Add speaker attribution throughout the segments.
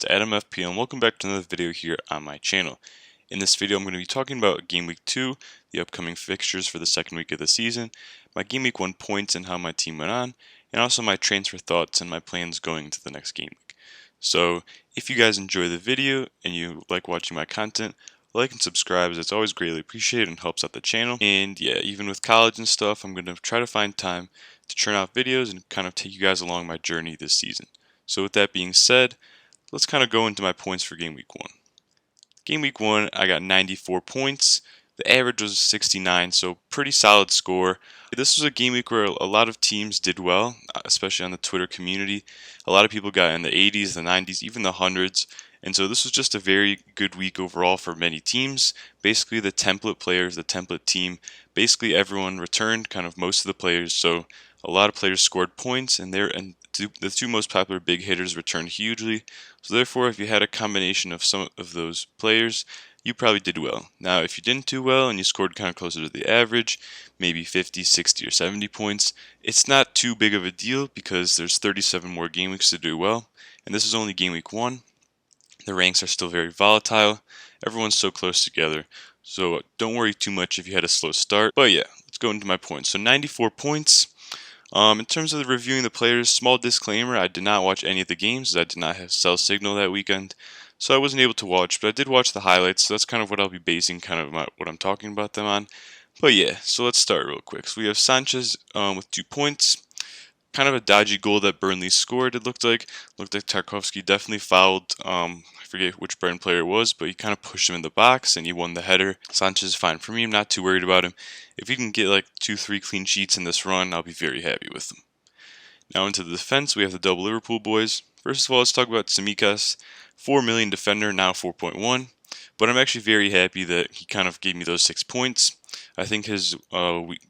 Speaker 1: Adam FPL and welcome back to another video here on my channel. In this video I'm going to be talking about Game Week 2, the upcoming fixtures for the second week of the season, my Game Week 1 points and how my team went on, and also my transfer thoughts and my plans going into the next game week. So if you guys enjoy the video and you like watching my content, like and subscribe as it's always greatly appreciated and helps out the channel. And yeah, even with college and stuff, I'm going to try to find time to churn out videos and kind of take you guys along my journey this season. So with that being said, let's kind of go into my points for Game Week 1. Game Week 1, I got 94 points. The average was 69, so pretty solid score. This was a game week where a lot of teams did well, especially on the Twitter community. A lot of people got in the 80s, the 90s, even the hundreds. And so this was just a very good week overall for many teams. Basically the template players, the template team, basically everyone returned, kind of most of the players. So a lot of players scored points, and the two most popular big hitters returned hugely. So therefore, if you had a combination of some of those players, you probably did well. Now, if you didn't do well and you scored kind of closer to the average, maybe 50, 60, or 70 points, it's not too big of a deal because there's 37 more game weeks to do well. And this is only game week 1. The ranks are still very volatile. Everyone's so close together. So don't worry too much if you had a slow start. But yeah, let's go into my points. So 94 points. In terms of reviewing the players, small disclaimer, I did not watch any of the games as I did not have cell signal that weekend. So I wasn't able to watch, but I did watch the highlights, so that's kind of what I'll be basing kind of what I'm talking about them on. But yeah, so let's start real quick. So we have Sanchez with 2 points. Kind of a dodgy goal that Burnley scored, it looked like. Looked like Tarkowski definitely fouled, I forget which Burn player it was, but he kind of pushed him in the box and he won the header. Sanchez is fine for me, I'm not too worried about him. If he can get like 2-3 clean sheets in this run, I'll be very happy with him. Now into the defense, we have the double Liverpool boys. First of all, let's talk about Tsimikas. 4 million defender, now 4.1. But I'm actually very happy that he kind of gave me those 6 points. I think his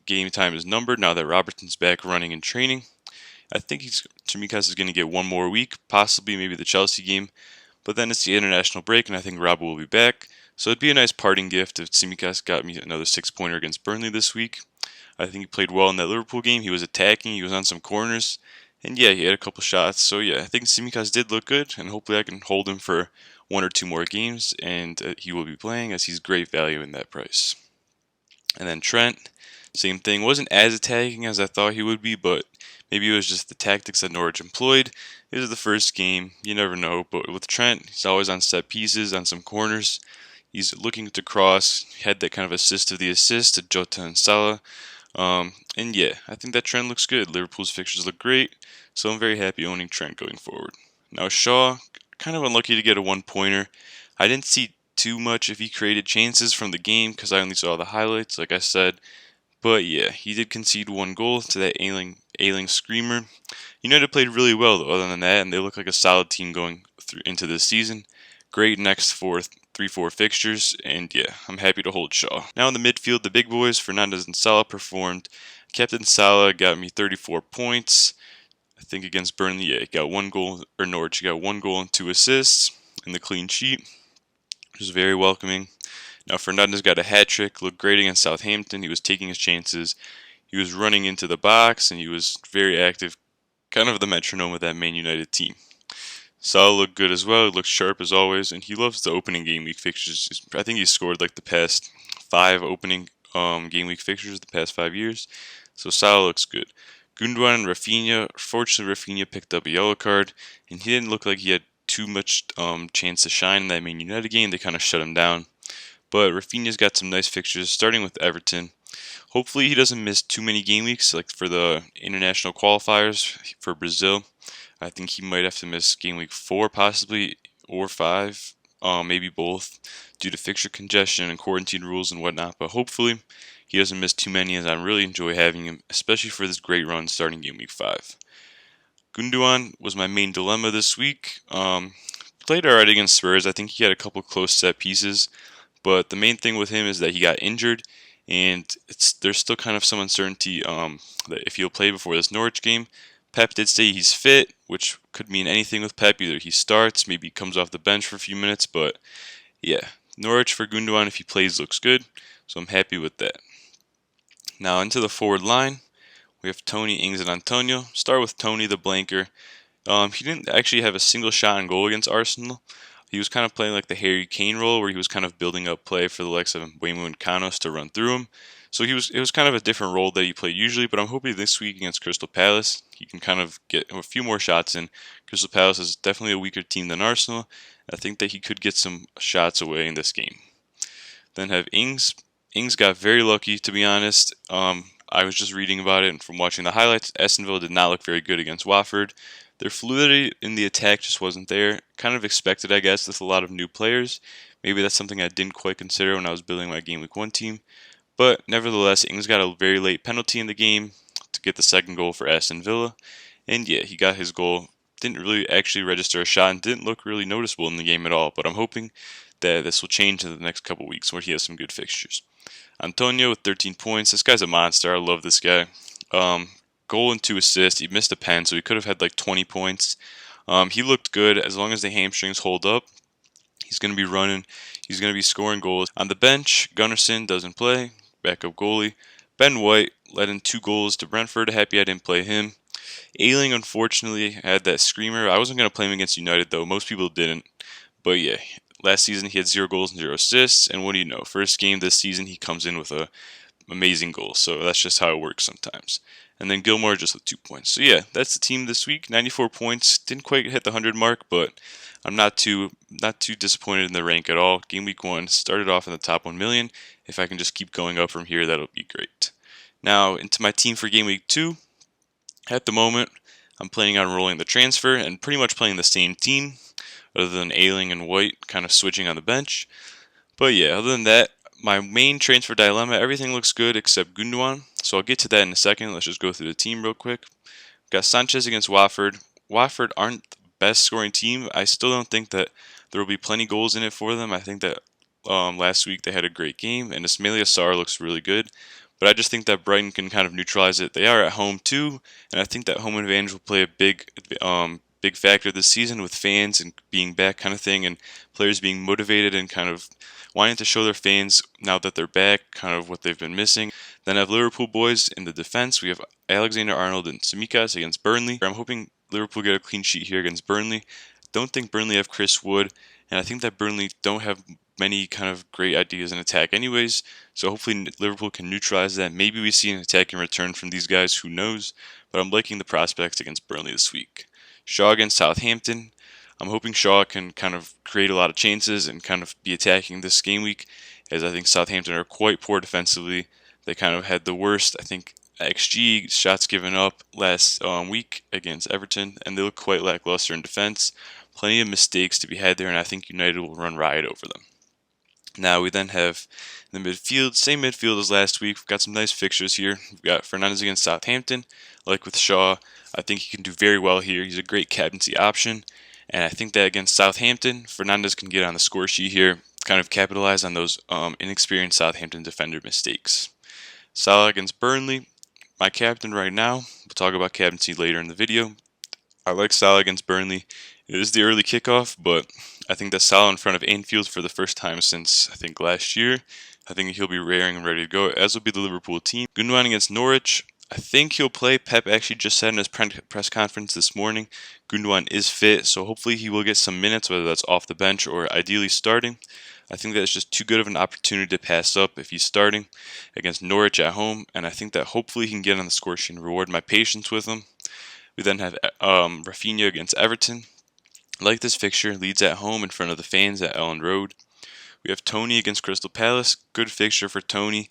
Speaker 1: game time is numbered now that Robertson's back running and training. I think Tsimikas is going to get one more week, possibly maybe the Chelsea game. But then it's the international break, and I think Robbo will be back. So it'd be a nice parting gift if Tsimikas got me another 6-pointer against Burnley this week. I think he played well in that Liverpool game. He was attacking, he was on some corners. And yeah, he had a couple shots. So yeah, I think Tsimikas did look good, and hopefully I can hold him for 1 or 2 more games, and he will be playing as he's great value in that price. And then Trent, same thing. Wasn't as attacking as I thought he would be, but maybe it was just the tactics that Norwich employed. It was the first game, you never know. But with Trent, he's always on set pieces, on some corners. He's looking to cross. He had that kind of assist of the assist to Jota and Salah. And yeah, I think that Trent looks good. Liverpool's fixtures look great, so I'm very happy owning Trent going forward. Now Shaw, kind of unlucky to get a 1-pointer. I didn't see too much if he created chances from the game because I only saw the highlights, like I said. But yeah, he did concede 1 goal to that ailing screamer. United played really well though, other than that, and they look like a solid team going into this season. Great next 3-4 fixtures, and yeah, I'm happy to hold Shaw. Now in the midfield, the big boys, Fernandes and Salah performed. Captain Salah got me 34 points. I think against Burnley, yeah, he got 1 goal, or Norwich, he got 1 goal and 2 assists in the clean sheet, which was very welcoming. Now Fernandes got a hat-trick, looked great against Southampton. He was taking his chances. He was running into the box, and he was very active, kind of the metronome of that Man United team. Salah looked good as well. He looked sharp as always, and he loves the opening game week fixtures. I think he scored like the past 5 opening game week fixtures the past 5 years. So Salah looks good. Gundogan and Rafinha. Fortunately, Rafinha picked up a yellow card, and he didn't look like he had too much chance to shine in that Man United game. They kind of shut him down. But Rafinha's got some nice fixtures, starting with Everton. Hopefully he doesn't miss too many game weeks, like for the international qualifiers for Brazil. I think he might have to miss game week 4 possibly, or 5, maybe both, due to fixture congestion and quarantine rules and whatnot. But hopefully he doesn't miss too many, as I really enjoy having him, especially for this great run starting game week 5. Gundogan was my main dilemma this week. Played alright against Spurs. I think he had a couple close set pieces. But the main thing with him is that he got injured, and there's still kind of some uncertainty that if he'll play before this Norwich game. Pep did say he's fit, which could mean anything with Pep. Either he starts, maybe he comes off the bench for a few minutes, but yeah, Norwich for Gundogan if he plays looks good, so I'm happy with that. Now into the forward line, we have Tony, Ings, and Antonio. Start with Tony the blanker. He didn't actually have a single shot on goal against Arsenal. He was kind of playing like the Harry Kane role, where he was kind of building up play for the likes of Mbeumo and Kanos to run through him. So it was kind of a different role that he played usually. But I'm hoping this week against Crystal Palace, he can kind of get a few more shots in. Crystal Palace is definitely a weaker team than Arsenal. I think that he could get some shots away in this game. Then have Ings. Ings got very lucky, to be honest. I was just reading about it and from watching the highlights. Aston Villa did not look very good against Watford. Their fluidity in the attack just wasn't there. Kind of expected, I guess, with a lot of new players. Maybe that's something I didn't quite consider when I was building my Game Week 1 team. But nevertheless, Ings got a very late penalty in the game to get the second goal for Aston Villa. And yeah, he got his goal. Didn't really actually register a shot and didn't look really noticeable in the game at all. But I'm hoping that this will change in the next couple weeks where he has some good fixtures. Antonio with 13 points. This guy's a monster. I love this guy. Goal and 2 assists. He missed a pen, so he could have had like 20 points. He looked good. As long as the hamstrings hold up, he's going to be running. He's going to be scoring goals. On the bench, Gunnarsson doesn't play. Backup goalie. Ben White led in 2 goals to Brentford. Happy I didn't play him. Ayling, unfortunately, had that screamer. I wasn't going to play him against United, though. Most people didn't. But yeah, last season he had 0 goals and 0 assists. And what do you know? First game this season, he comes in with a amazing goal. So that's just how it works sometimes. And then Gilmore just with 2 points. So yeah, that's the team this week. 94 points. Didn't quite hit the 100 mark, but I'm not too disappointed in the rank at all. Game week 1 started off in the top 1 million. If I can just keep going up from here, that'll be great. Now into my team for game week 2. At the moment, I'm planning on rolling the transfer and pretty much playing the same team, other than Ayling and White kind of switching on the bench. But yeah, other than that, my main transfer dilemma, everything looks good except Gundogan. So I'll get to that in a second. Let's just go through the team real quick. Got Sanchez against Watford. Watford aren't the best scoring team. I still don't think that there will be plenty goals in it for them. I think that last week they had a great game, and Ismaila Sarr looks really good. But I just think that Brighton can kind of neutralize it. They are at home too, and I think that home advantage will play a big factor this season with fans and being back kind of thing, and players being motivated and kind of wanting to show their fans now that they're back, kind of what they've been missing. Then I have Liverpool boys in the defense. We have Alexander-Arnold and Tsimikas against Burnley. I'm hoping Liverpool get a clean sheet here against Burnley. Don't think Burnley have Chris Wood, and I think that Burnley don't have many kind of great ideas in attack anyways, so hopefully Liverpool can neutralize that. Maybe we see an attack in return from these guys, who knows, but I'm liking the prospects against Burnley this week. Shaw against Southampton. I'm hoping Shaw can kind of create a lot of chances and kind of be attacking this game week, as I think Southampton are quite poor defensively. They kind of had the worst, I think, XG, shots given up last week against Everton, and they look quite lackluster in defense. Plenty of mistakes to be had there, and I think United will run riot over them. Now we then have the midfield, same midfield as last week. We've got some nice fixtures here. We've got Fernandes against Southampton. Like with Shaw, I think he can do very well here. He's a great captaincy option. And I think that against Southampton, Fernandes can get on the score sheet here, kind of capitalize on those inexperienced Southampton defender mistakes. Salah against Burnley, my captain right now. We'll talk about captaincy later in the video. I like Salah against Burnley. It is the early kickoff, but I think that Salah in front of Anfield for the first time since, I think, last year. I think he'll be raring and ready to go, as will be the Liverpool team. Gundogan against Norwich. I think he'll play. Pep actually just said in his press conference this morning, Gundogan is fit, so hopefully he will get some minutes, whether that's off the bench or ideally starting. I think that it's just too good of an opportunity to pass up if he's starting against Norwich at home, and I think that hopefully he can get on the score sheet and reward my patience with him. We then have Rafinha against Everton. Like this fixture, Leeds at home in front of the fans at Ellen Road. We have Tony against Crystal Palace. Good fixture for Tony.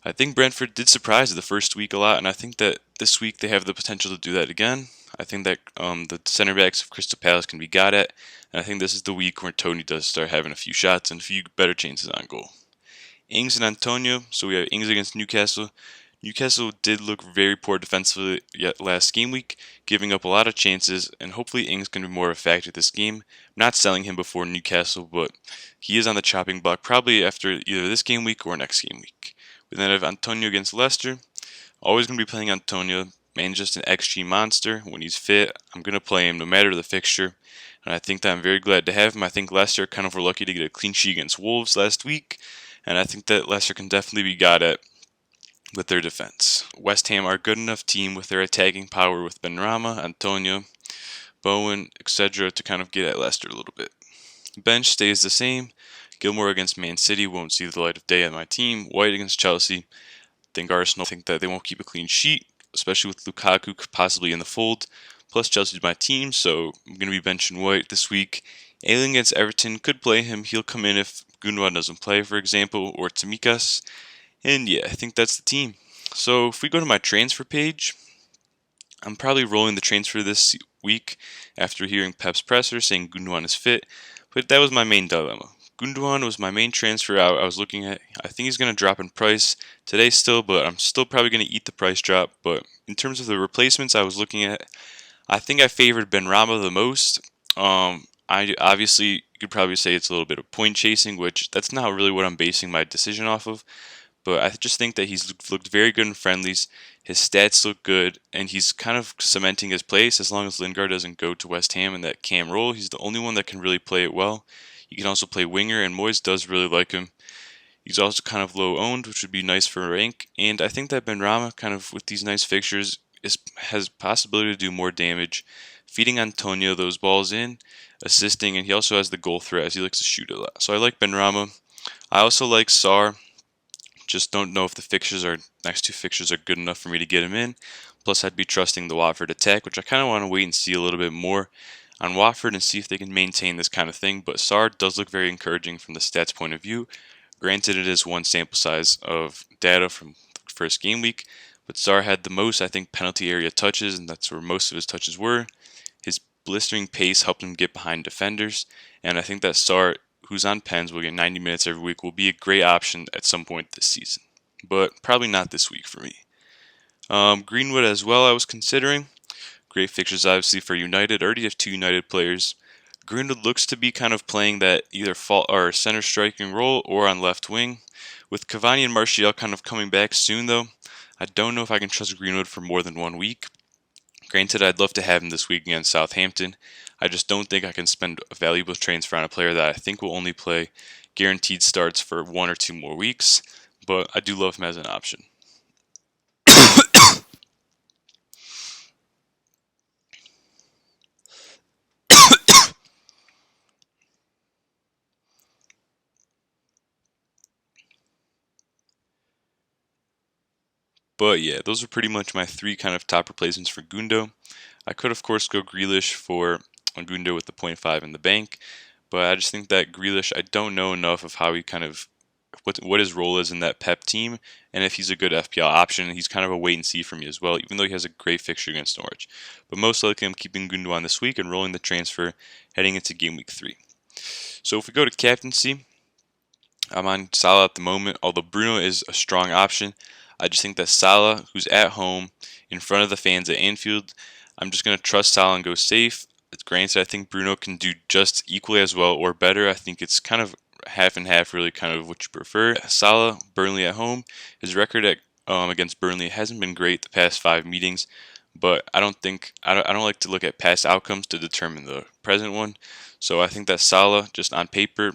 Speaker 1: I think Brentford did surprise the first week a lot, and I think that this week they have the potential to do that again. I think that the center backs of Crystal Palace can be got at, and I think this is the week where Tony does start having a few shots and a few better chances on goal. Ings and Antonio. So we have Ings against Newcastle. Newcastle did look very poor defensively yet last game week, giving up a lot of chances, and hopefully Ings can be more of a factor this game. I'm not selling him before Newcastle, but he is on the chopping block probably after either this game week or next game week. We then have Antonio against Leicester. Always going to be playing Antonio. Man, just an XG monster. When he's fit, I'm going to play him no matter the fixture. And I think that I'm very glad to have him. I think Leicester kind of were lucky to get a clean sheet against Wolves last week. And I think that Leicester can definitely be got at with their defense. West Ham are a good enough team with their attacking power with Benrahma, Antonio. Bowen, etc. to kind of get at Leicester a little bit. Bench stays the same. Gilmore against Man City won't see the light of day at my team. White against Chelsea. Think Arsenal think that they won't keep a clean sheet, especially with Lukaku possibly in the fold. Plus Chelsea's my team, so I'm going to be benching White this week. Ailing against Everton could play him. He'll come in if Gundogan doesn't play, for example, or Tsimikas. And yeah, I think that's the team. So if we go to my transfer page, I'm probably rolling the transfer this week after hearing Pep's presser saying Gundogan is fit, but that was my main dilemma. Gundogan was my main transfer out I was looking at. I think he's going to drop in price today still, but I'm still probably going to eat the price drop. But in terms of the replacements I was looking at, I think I favored Benrahma the most. I obviously, you could probably say it's a little bit of point chasing, which that's not really what I'm basing my decision off of. But I just think that he's looked very good in friendlies. His stats look good, and he's kind of cementing his place as long as Lingard doesn't go to West Ham in that cam role. He's the only one that can really play it well. He can also play winger, and Moyes does really like him. He's also kind of low owned, which would be nice for rank. And I think that Benrahma, kind of with these nice fixtures, has possibility to do more damage, feeding Antonio those balls in, assisting, and he also has the goal threat as he likes to shoot a lot. So I like Benrahma. I also like Sarr. Just don't know if the next two fixtures are good enough for me to get him in. Plus, I'd be trusting the Watford attack, which I kind of want to wait and see a little bit more on Watford and see if they can maintain this kind of thing. But Sarr does look very encouraging from the stats point of view. Granted, it is one sample size of data from the first game week, but Sarr had the most, I think, penalty area touches, and that's where most of his touches were. His blistering pace helped him get behind defenders, and I think that Sarr, who's on pens, will get 90 minutes every week, will be a great option at some point this season. But probably not this week for me. Greenwood as well, I was considering. Great fixtures, obviously, for United. I already have two United players. Greenwood looks to be kind of playing that either or center striking role or on left wing. With Cavani and Martial kind of coming back soon, though, I don't know if I can trust Greenwood for more than 1 week. Granted, I'd love to have him this week against Southampton. I just don't think I can spend a valuable transfer on a player that I think will only play guaranteed starts for 1 or 2 more weeks, but I do love him as an option. But yeah, those are pretty much my 3 kind of top replacements for Gundo. I could, of course, go Grealish for Gundo with the 0.5 in the bank, but I just think that Grealish, I don't know enough of how he kind of, what his role is in that Pep team, and if he's a good FPL option. He's kind of a wait and see for me as well, even though he has a great fixture against Norwich. But most likely I'm keeping Gundogan this week and rolling the transfer heading into game week 3. So if we go to captaincy, I'm on Salah at the moment, although Bruno is a strong option. I just think that Salah, who's at home in front of the fans at Anfield, I'm just going to trust Salah and go safe. Granted, I think Bruno can do just equally as well or better. I think it's kind of half and half, really, kind of what you prefer. Salah, Burnley at home. His record against Burnley hasn't been great the past 5 meetings, but I don't like to look at past outcomes to determine the present one. So I think that Salah, just on paper,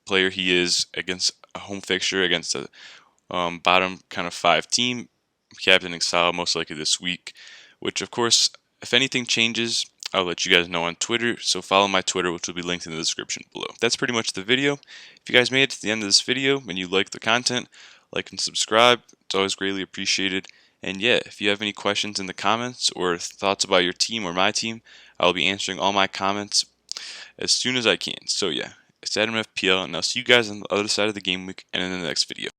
Speaker 1: player he is against a home fixture against a bottom kind of 5 team, captaining Salah most likely this week, which of course, if anything changes, I'll let you guys know on Twitter, so follow my Twitter, which will be linked in the description below. That's pretty much the video. If you guys made it to the end of this video and you like the content, like and subscribe. It's always greatly appreciated. And yeah, if you have any questions in the comments or thoughts about your team or my team, I'll be answering all my comments as soon as I can. So yeah, it's Adam FPL, and I'll see you guys on the other side of the game week and in the next video.